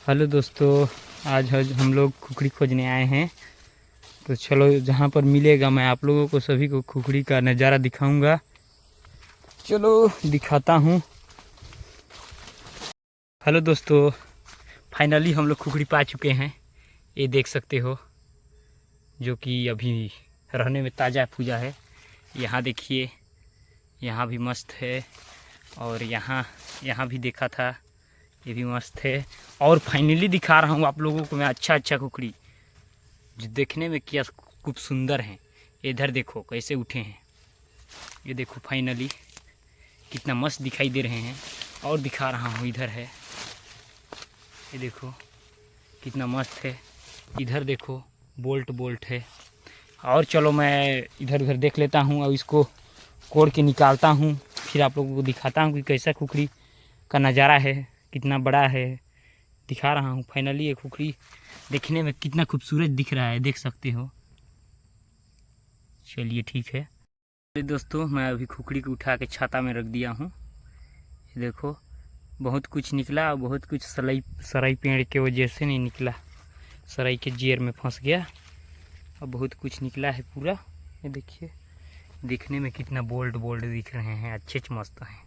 Hello दोस्तों, आज हम लोग खुखड़ी खोजने आए हैं। तो चलो, जहाँ पर मिलेगा मैं आप लोगों को सभी को खुखड़ी का नज़ारा दिखाऊंगा। चलो दिखाता हूँ। हेलो दोस्तों, फाइनली हम लोग खुखड़ी पा चुके हैं। ये देख सकते हो, जो कि अभी रहने में ताज़ा पूजा है। यहाँ देखिए, यहाँ भी मस्त है। और यहाँ भी देखा था, ये भी मस्त है। और फाइनली दिखा रहा हूँ आप लोगों को मैं अच्छा खुखड़ी, जो देखने में क्या खूब सुंदर हैं। इधर देखो कैसे उठे हैं, ये देखो फाइनली कितना मस्त दिखाई दे रहे हैं। और दिखा रहा हूँ, इधर है, ये देखो कितना मस्त है। इधर देखो बोल्ट है। और चलो मैं इधर उधर देख लेता हूँ और इसको कोड़ के निकालता हूँ, फिर आप लोगों को दिखाता हूँ कि कैसा खुखड़ी का नज़ारा है, कितना बड़ा है। दिखा रहा हूँ फाइनली ये खुखड़ी देखने में कितना खूबसूरत दिख रहा है, देख सकते हो। चलिए ठीक है दोस्तों, मैं अभी खुखड़ी को उठा के छाता में रख दिया हूँ। ये देखो बहुत कुछ निकला और बहुत कुछ सराई पेड़ के वजह से नहीं निकला, सराई के जेर में फंस गया। और बहुत कुछ निकला है पूरा। ये देखिए, दिखने में कितना बोल्ड दिख रहे हैं, अच्छे मस्त हैं।